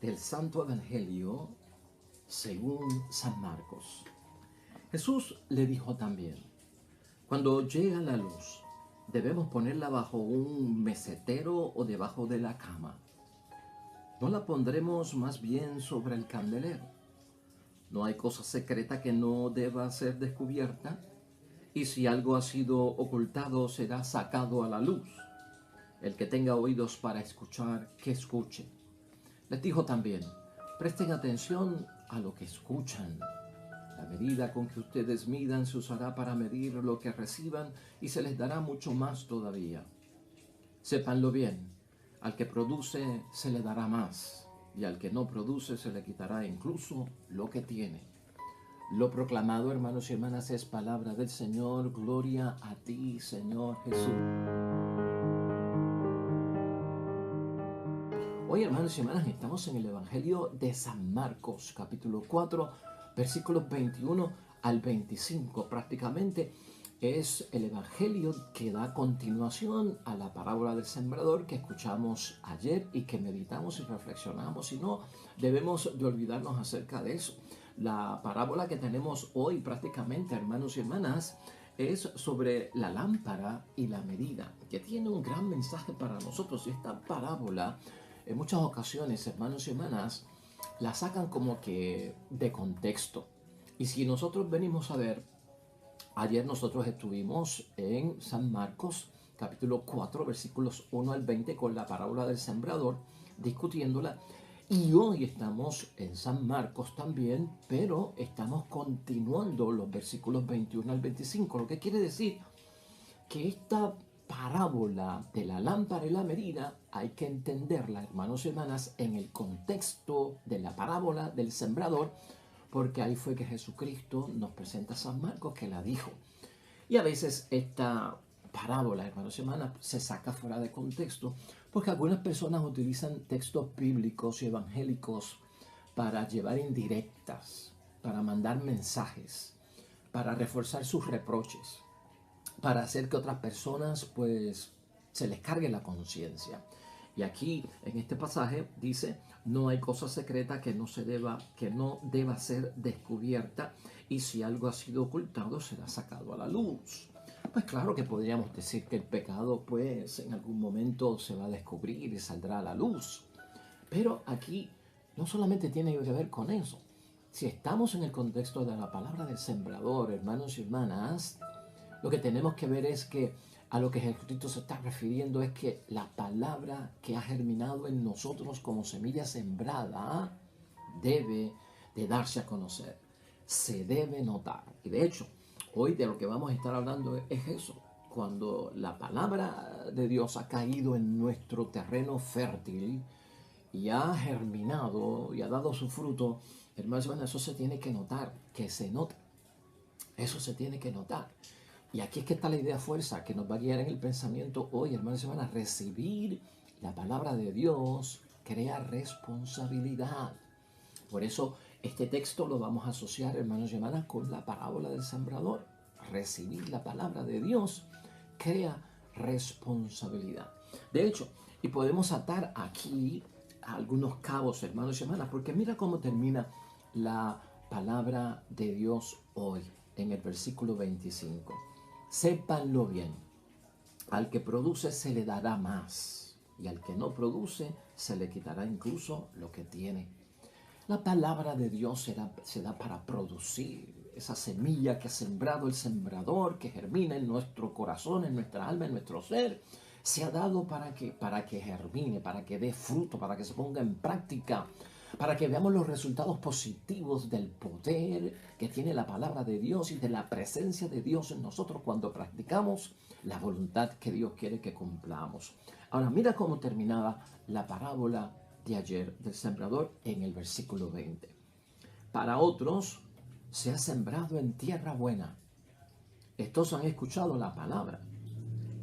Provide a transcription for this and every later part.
Del Santo Evangelio según San Marcos. Jesús le dijo también: cuando llega la luz, debemos ponerla bajo un mesetero o debajo de la cama. ¿No la pondremos más bien sobre el candelero? No hay cosa secreta que no deba ser descubierta, y si algo ha sido ocultado será sacado a la luz. El que tenga oídos para escuchar, que escuche. Les dijo también: presten atención a lo que escuchan. La medida con que ustedes midan se usará para medir lo que reciban y se les dará mucho más todavía. Sépanlo bien: al que produce se le dará más, y al que no produce se le quitará incluso lo que tiene. Lo proclamado, hermanos y hermanas, es palabra del Señor. Gloria a ti, Señor Jesús. Hoy, hermanos y hermanas, estamos en el Evangelio de San Marcos, capítulo 4, versículos 21 al 25. Prácticamente es el Evangelio que da continuación a la parábola del sembrador que escuchamos ayer y que meditamos y reflexionamos. Y no debemos de olvidarnos acerca de eso. La parábola que tenemos hoy prácticamente, hermanos y hermanas, es sobre la lámpara y la medida, que tiene un gran mensaje para nosotros. Y esta parábola, en muchas ocasiones, hermanos y hermanas, la sacan como que de contexto. Y si nosotros venimos a ver, ayer nosotros estuvimos en San Marcos, capítulo 4, versículos 1 al 20, con la parábola del sembrador, discutiéndola. Y hoy estamos en San Marcos también, pero estamos continuando los versículos 21 al 25, lo que quiere decir que esta parábola de la lámpara y la medida hay que entenderla, hermanos y hermanas, en el contexto de la parábola del sembrador, porque ahí fue que Jesucristo nos presenta a San Marcos que la dijo. Y a veces esta parábola, hermanos y hermanas, se saca fuera de contexto, porque algunas personas utilizan textos bíblicos y evangélicos para llevar indirectas, para mandar mensajes, para reforzar sus reproches, para hacer que otras personas pues se les cargue la conciencia. Y aquí en este pasaje dice: no hay cosa secreta que no deba ser descubierta, y si algo ha sido ocultado será sacado a la luz. Pues claro que podríamos decir que el pecado pues en algún momento se va a descubrir y saldrá a la luz. Pero aquí no solamente tiene que ver con eso. Si estamos en el contexto de la palabra del sembrador, hermanos y hermanas, lo que tenemos que ver es que a lo que Jesucristo se está refiriendo es que la palabra que ha germinado en nosotros como semilla sembrada debe de darse a conocer, se debe notar. Y de hecho, hoy de lo que vamos a estar hablando es eso. Cuando la palabra de Dios ha caído en nuestro terreno fértil y ha germinado y ha dado su fruto, hermanos y hermanas, eso se tiene que notar, que se note. Eso se tiene que notar. Y aquí es que está la idea fuerza que nos va a guiar en el pensamiento hoy, hermanos y hermanas. Recibir la palabra de Dios crea responsabilidad. Por eso este texto lo vamos a asociar, hermanos y hermanas, con la parábola del sembrador. Recibir la palabra de Dios crea responsabilidad. De hecho, y podemos atar aquí algunos cabos, hermanos y hermanas, porque mira cómo termina la palabra de Dios hoy en el versículo 25. Sépanlo bien: al que produce se le dará más, y al que no produce se le quitará incluso lo que tiene. La palabra de Dios se da para producir esa semilla que ha sembrado el sembrador, que germina en nuestro corazón, en nuestra alma, en nuestro ser. Se ha dado para que germine, para que dé fruto, para que se ponga en práctica, para que veamos los resultados positivos del poder que tiene la palabra de Dios y de la presencia de Dios en nosotros cuando practicamos la voluntad que Dios quiere que cumplamos. Ahora mira cómo terminaba la parábola de ayer del sembrador en el versículo 20. Para otros se ha sembrado en tierra buena. Estos han escuchado la palabra,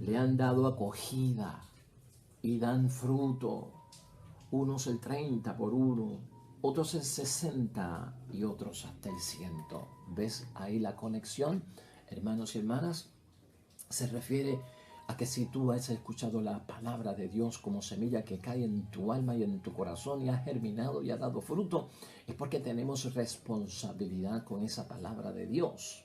le han dado acogida y dan fruto. Unos el 30 por uno, otros el 60 y otros hasta el 100. ¿Ves ahí la conexión, hermanos y hermanas? Se refiere a que si tú has escuchado la palabra de Dios como semilla que cae en tu alma y en tu corazón y ha germinado y ha dado fruto, es porque tenemos responsabilidad con esa palabra de Dios.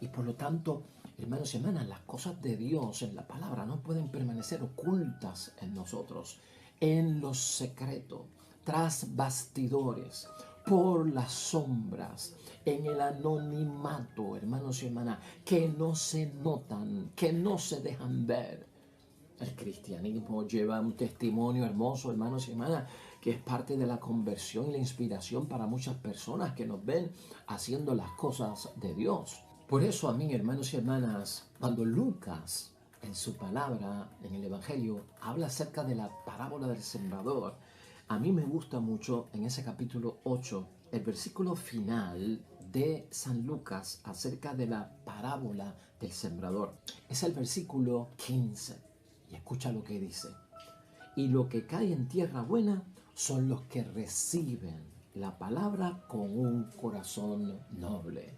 Y por lo tanto, hermanos y hermanas, las cosas de Dios en la palabra no pueden permanecer ocultas en nosotros, en los secretos, tras bastidores, por las sombras, en el anonimato, hermanos y hermanas, que no se notan, que no se dejan ver. El cristianismo lleva un testimonio hermoso, hermanos y hermanas, que es parte de la conversión y la inspiración para muchas personas que nos ven haciendo las cosas de Dios. Por eso a mí, hermanos y hermanas, cuando Lucas en su palabra, en el Evangelio, habla acerca de la parábola del sembrador, a mí me gusta mucho en ese capítulo 8, el versículo final de San Lucas acerca de la parábola del sembrador. Es el versículo 15. Y escucha lo que dice. Y lo que cae en tierra buena son los que reciben la palabra con un corazón noble.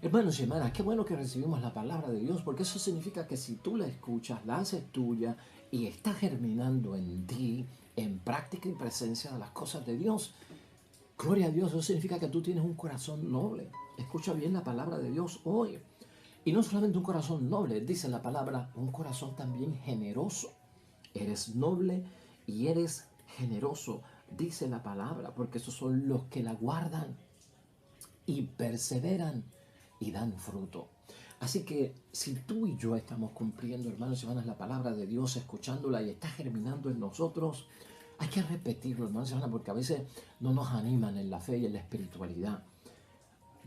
Hermanos y hermanas, qué bueno que recibimos la palabra de Dios, porque eso significa que si tú la escuchas, la haces tuya y está germinando en ti, en práctica y presencia de las cosas de Dios, gloria a Dios, eso significa que tú tienes un corazón noble. Escucha bien la palabra de Dios hoy. Y no solamente un corazón noble, dice la palabra, un corazón también generoso. Eres noble y eres generoso, dice la palabra, porque esos son los que la guardan y perseveran y dan fruto. Así que si tú y yo estamos cumpliendo, hermanos y hermanas, la palabra de Dios, escuchándola y está germinando en nosotros, hay que repetirlo, hermanos y hermanas, porque a veces no nos animan en la fe y en la espiritualidad.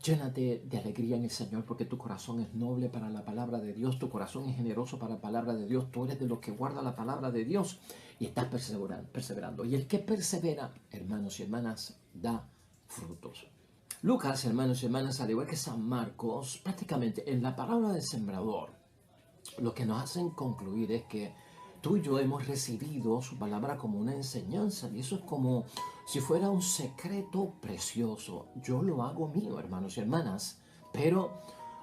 Llénate de alegría en el Señor porque tu corazón es noble para la palabra de Dios, tu corazón es generoso para la palabra de Dios, tú eres de los que guarda la palabra de Dios y estás perseverando. Y el que persevera, hermanos y hermanas, da frutos. Lucas, hermanos y hermanas, al igual que San Marcos, prácticamente en la parábola del sembrador, lo que nos hacen concluir es que tú y yo hemos recibido su palabra como una enseñanza y eso es como si fuera un secreto precioso. Yo lo hago mío, hermanos y hermanas, pero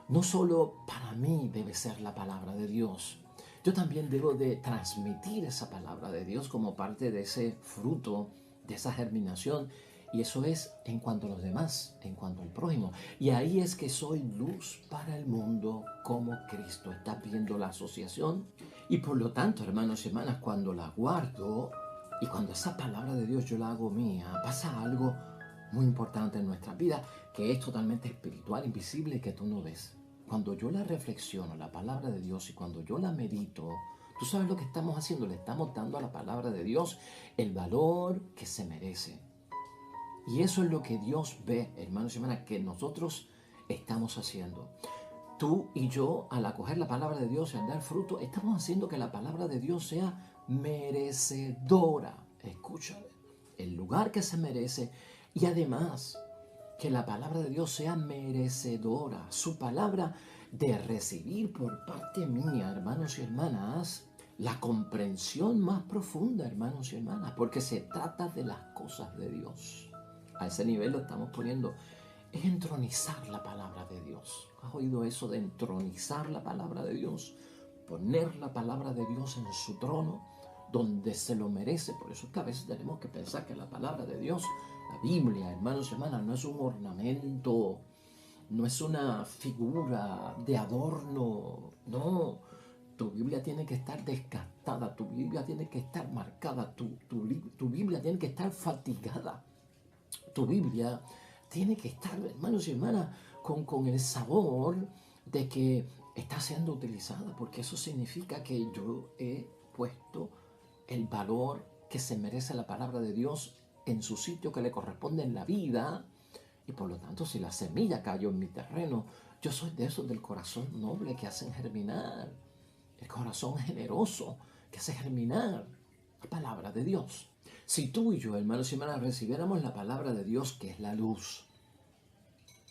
no solo para mí debe ser la palabra de Dios. Yo también debo de transmitir esa palabra de Dios como parte de ese fruto, de esa germinación. Y eso es en cuanto a los demás, en cuanto al prójimo. Y ahí es que soy luz para el mundo como Cristo. ¿Estás viendo la asociación? Y por lo tanto, hermanos y hermanas, cuando la guardo y cuando esa palabra de Dios yo la hago mía, pasa algo muy importante en nuestra vida que es totalmente espiritual, invisible y que tú no ves. Cuando yo la reflexiono, la palabra de Dios, y cuando yo la medito, tú sabes lo que estamos haciendo, le estamos dando a la palabra de Dios el valor que se merece. Y eso es lo que Dios ve, hermanos y hermanas, que nosotros estamos haciendo. Tú y yo, al acoger la palabra de Dios y al dar fruto, estamos haciendo que la palabra de Dios sea merecedora. Escúchame, el lugar que se merece y además que la palabra de Dios sea merecedora. Su palabra de recibir por parte mía, hermanos y hermanas, la comprensión más profunda, hermanos y hermanas, porque se trata de las cosas de Dios. A ese nivel lo estamos poniendo. Es entronizar la palabra de Dios. ¿Has oído eso de entronizar la palabra de Dios? Poner la palabra de Dios en su trono, donde se lo merece. Por eso es que a veces tenemos que pensar que la palabra de Dios, la Biblia, hermanos y hermanas, no es un ornamento, no es una figura de adorno. No, tu Biblia tiene que estar desgastada, tu Biblia tiene que estar marcada, tu Biblia tiene que estar fatigada. Tu Biblia tiene que estar, hermanos y hermanas, con el sabor de que está siendo utilizada, porque eso significa que yo he puesto el valor que se merece la palabra de Dios en su sitio que le corresponde en la vida. Y por lo tanto, si la semilla cayó en mi terreno, yo soy de esos del corazón noble que hacen germinar, el corazón generoso que hace germinar la palabra de Dios. Si tú y yo, hermanos y hermanas, recibiéramos la palabra de Dios, que es la luz,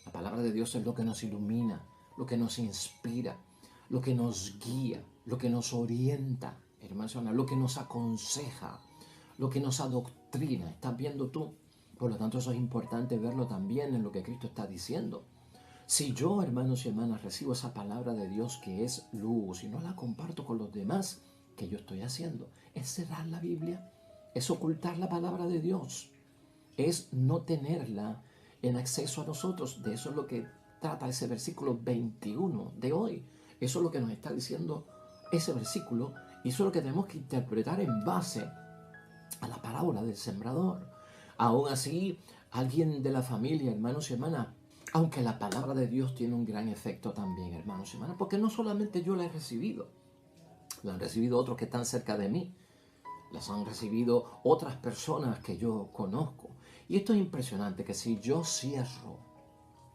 la palabra de Dios es lo que nos ilumina, lo que nos inspira, lo que nos guía, lo que nos orienta, hermanos y hermanas, lo que nos aconseja, lo que nos adoctrina. ¿Estás viendo tú? Por lo tanto, eso es importante verlo también en lo que Cristo está diciendo. Si yo, hermanos y hermanas, recibo esa palabra de Dios que es luz y no la comparto con los demás, ¿qué yo estoy haciendo? Es cerrar la Biblia, es ocultar la palabra de Dios, es no tenerla en acceso a nosotros. De eso es lo que trata ese versículo 21 de hoy. Eso es lo que nos está diciendo ese versículo y eso es lo que tenemos que interpretar en base a la parábola del sembrador. Aún así, alguien de la familia, hermanos y hermanas, aunque la palabra de Dios tiene un gran efecto también, hermanos y hermanas, porque no solamente yo la he recibido, la han recibido otros que están cerca de mí, las han recibido otras personas que yo conozco. Y esto es impresionante, que si yo cierro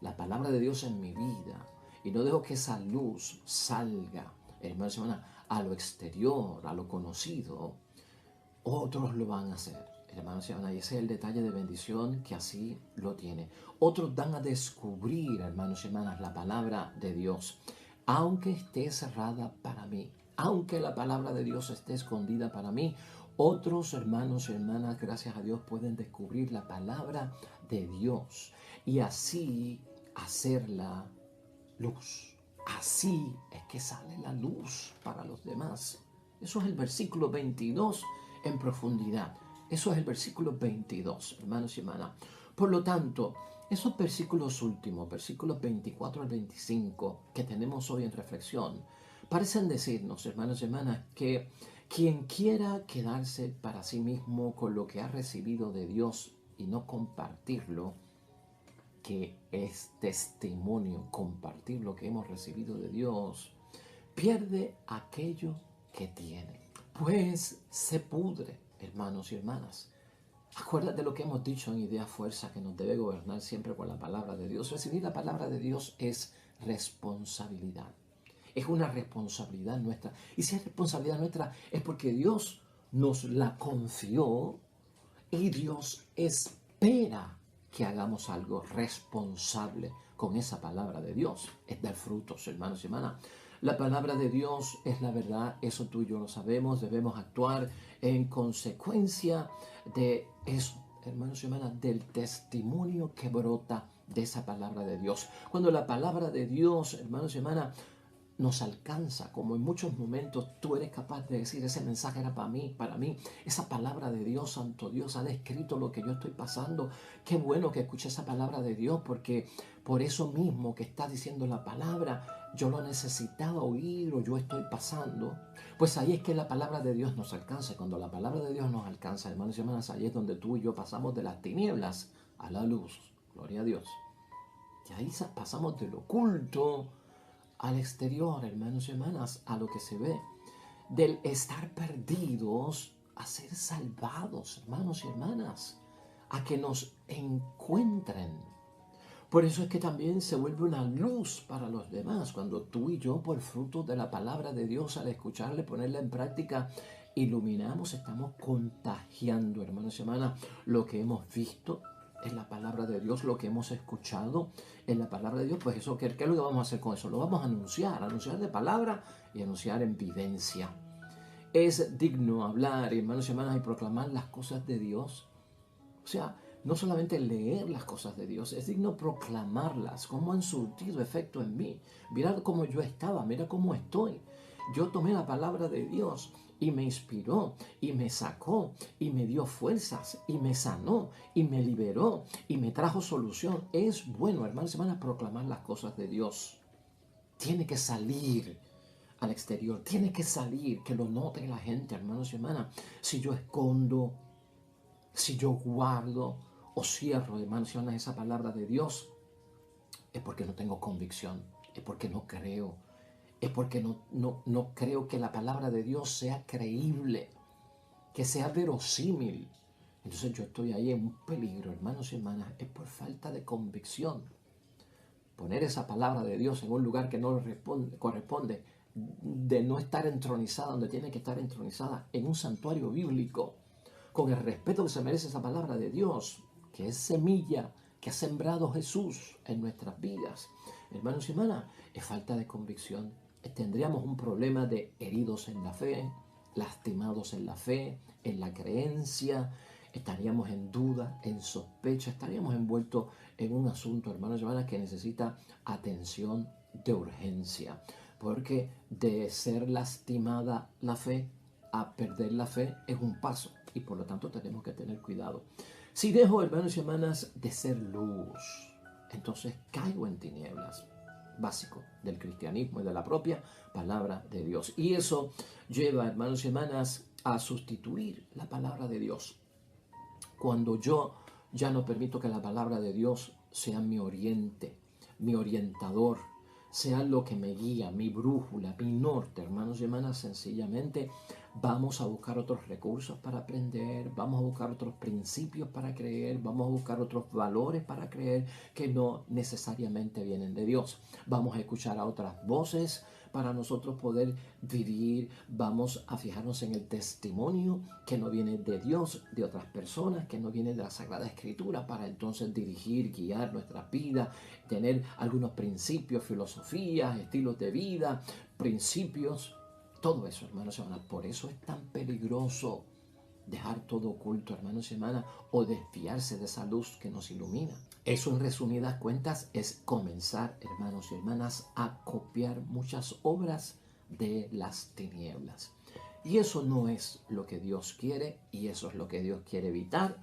la palabra de Dios en mi vida y no dejo que esa luz salga, hermanos y hermanas, a lo exterior, a lo conocido, otros lo van a hacer, hermanos y hermanas, y ese es el detalle de bendición que así lo tiene. Otros dan a descubrir, hermanos y hermanas, la palabra de Dios, aunque esté cerrada para mí, aunque la palabra de Dios esté escondida para mí. Otros hermanos y hermanas, gracias a Dios, pueden descubrir la palabra de Dios y así hacerla luz. Así es que sale la luz para los demás. Eso es el versículo 22 en profundidad. Eso es el versículo 22, hermanos y hermanas. Por lo tanto, esos versículos últimos, versículos 24 al 25, que tenemos hoy en reflexión, parecen decirnos, hermanos y hermanas, que quien quiera quedarse para sí mismo con lo que ha recibido de Dios y no compartirlo, que es testimonio, compartir lo que hemos recibido de Dios, pierde aquello que tiene, pues se pudre, hermanos y hermanas. Acuérdate de lo que hemos dicho en Idea Fuerza, que nos debe gobernar siempre con la palabra de Dios. Recibir la palabra de Dios es responsabilidad. Es una responsabilidad nuestra. Y si es responsabilidad nuestra, es porque Dios nos la confió y Dios espera que hagamos algo responsable con esa palabra de Dios. Es dar frutos, hermanos y hermanas. La palabra de Dios es la verdad, eso tú y yo lo sabemos, debemos actuar en consecuencia de eso, hermanos y hermanas, del testimonio que brota de esa palabra de Dios. Cuando la palabra de Dios, hermanos y hermanas, nos alcanza, como en muchos momentos tú eres capaz de decir, ese mensaje era para mí, esa palabra de Dios, Santo Dios, ha descrito lo que yo estoy pasando. Qué bueno que escuché esa palabra de Dios, porque por eso mismo que está diciendo la palabra, yo lo necesitaba oír o yo estoy pasando. Pues ahí es que la palabra de Dios nos alcanza. Cuando la palabra de Dios nos alcanza, hermanos y hermanas, ahí es donde tú y yo pasamos de las tinieblas a la luz. Gloria a Dios. Y ahí pasamos del oculto al exterior, hermanos y hermanas, a lo que se ve, del estar perdidos a ser salvados, hermanos y hermanas, a que nos encuentren. Por eso es que también se vuelve una luz para los demás, cuando tú y yo, por fruto de la palabra de Dios, al escucharle, ponerla en práctica, iluminamos, estamos contagiando, hermanos y hermanas, lo que hemos visto en la palabra de Dios, lo que hemos escuchado en la palabra de Dios. Pues eso, ¿qué es lo que vamos a hacer con eso? Lo vamos a anunciar de palabra y anunciar en vivencia. Es digno hablar, hermanos y hermanas, y proclamar las cosas de Dios. O sea, no solamente leer las cosas de Dios, es digno proclamarlas, cómo han surtido efecto en mí. Mirad cómo yo estaba, mira cómo estoy. Yo tomé la palabra de Dios y me inspiró y me sacó y me dio fuerzas y me sanó y me liberó y me trajo solución. Es bueno, hermanos y hermanas, proclamar las cosas de Dios. Tiene que salir al exterior, tiene que salir, que lo note la gente, hermanos y hermanas. Si yo escondo, si yo guardo o cierro, hermanos y hermanas, esa palabra de Dios, es porque no tengo convicción, es porque no creo, es porque no creo que la palabra de Dios sea creíble, que sea verosímil. Entonces yo estoy ahí en un peligro, hermanos y hermanas, es por falta de convicción. Poner esa palabra de Dios en un lugar que no corresponde, de no estar entronizada donde tiene que estar entronizada, en un santuario bíblico, con el respeto que se merece esa palabra de Dios, que es semilla que ha sembrado Jesús en nuestras vidas. Hermanos y hermanas, es falta de convicción. Tendríamos un problema de heridos en la fe, lastimados en la fe, en la creencia, estaríamos en duda, en sospecha, estaríamos envueltos en un asunto, hermanos y hermanas, que necesita atención de urgencia. Porque de ser lastimada la fe a perder la fe es un paso, y por lo tanto tenemos que tener cuidado. Si dejo, hermanos y hermanas, de ser luz, entonces caigo en tinieblas. Básico del cristianismo y de la propia palabra de Dios. Y eso lleva, hermanos y hermanas, a sustituir la palabra de Dios. Cuando yo ya no permito que la palabra de Dios sea mi oriente, mi orientador, sea lo que me guía, mi brújula, mi norte, hermanos y hermanas, sencillamente vamos a buscar otros recursos para aprender, vamos a buscar otros principios para creer, vamos a buscar otros valores para creer que no necesariamente vienen de Dios. Vamos a escuchar a otras voces para nosotros poder vivir, vamos a fijarnos en el testimonio que no viene de Dios, de otras personas, que no viene de la Sagrada Escritura, para entonces dirigir, guiar nuestras vidas, tener algunos principios, filosofías, estilos de vida, principios, todo eso, hermanos y hermanas. Por eso es tan peligroso dejar todo oculto, hermanos y hermanas, o desviarse de esa luz que nos ilumina. Eso, en resumidas cuentas, es comenzar, hermanos y hermanas, a copiar muchas obras de las tinieblas. Y eso no es lo que Dios quiere, y eso es lo que Dios quiere evitar.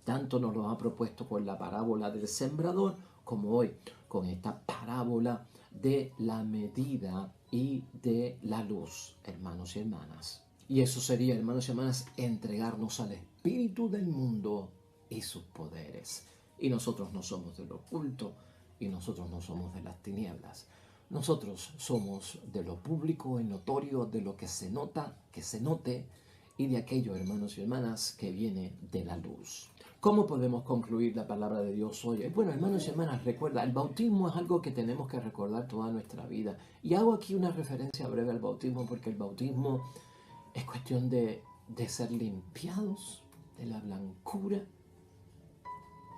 Tanto nos lo ha propuesto con la parábola del sembrador, como hoy con esta parábola de la medida y de la luz, hermanos y hermanas. Y eso sería, hermanos y hermanas, entregarnos al espíritu del mundo y sus poderes. Y nosotros no somos de lo oculto, y nosotros no somos de las tinieblas. Nosotros somos de lo público y notorio, de lo que se nota, que se note, y de aquello, hermanos y hermanas, que viene de la luz. ¿Cómo podemos concluir la palabra de Dios hoy? Bueno, hermanos y hermanas, recuerda, el bautismo es algo que tenemos que recordar toda nuestra vida. Y hago aquí una referencia breve al bautismo, porque el bautismo es cuestión de ser limpiados de la blancura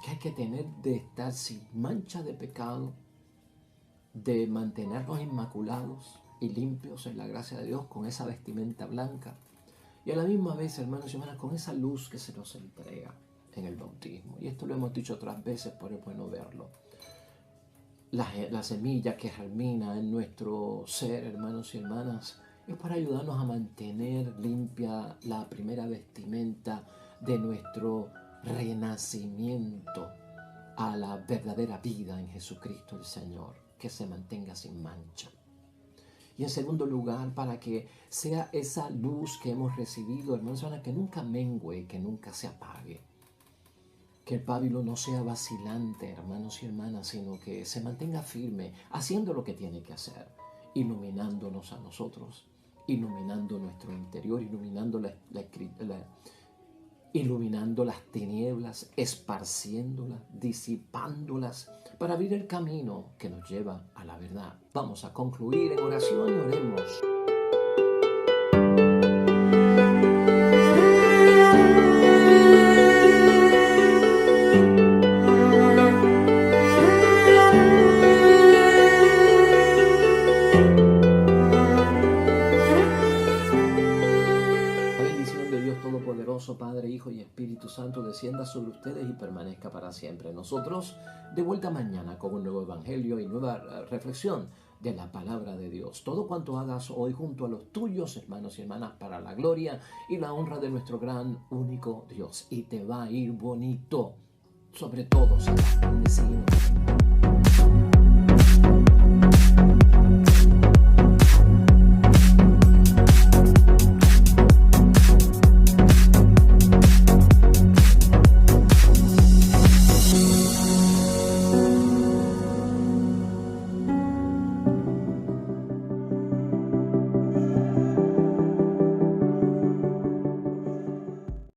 que hay que tener, de estar sin mancha de pecado, de mantenernos inmaculados y limpios en la gracia de Dios con esa vestimenta blanca. Y a la misma vez, hermanos y hermanas, con esa luz que se nos entrega en el bautismo. Y esto lo hemos dicho otras veces, pero es bueno verlo. La semilla que germina en nuestro ser, hermanos y hermanas, es para ayudarnos a mantener limpia la primera vestimenta de nuestro renacimiento a la verdadera vida en Jesucristo el Señor, que se mantenga sin mancha. Y en segundo lugar, para que sea esa luz que hemos recibido, hermanos y hermanas, que nunca mengue, que nunca se apague. Que el pábilo no sea vacilante, hermanos y hermanas, sino que se mantenga firme, haciendo lo que tiene que hacer, iluminándonos a nosotros, iluminando nuestro interior, iluminando iluminando las tinieblas, esparciéndolas, disipándolas, para abrir el camino que nos lleva a la verdad. Vamos a concluir en oración y oremos. Padre, Hijo y Espíritu Santo, descienda sobre ustedes y permanezca para siempre. Nosotros de vuelta mañana con un nuevo evangelio y nueva reflexión de la palabra de Dios. Todo cuanto hagas hoy junto a los tuyos, hermanos y hermanas, para la gloria y la honra de nuestro gran único Dios. Y te va a ir bonito. Sobre todo, serás bendecido.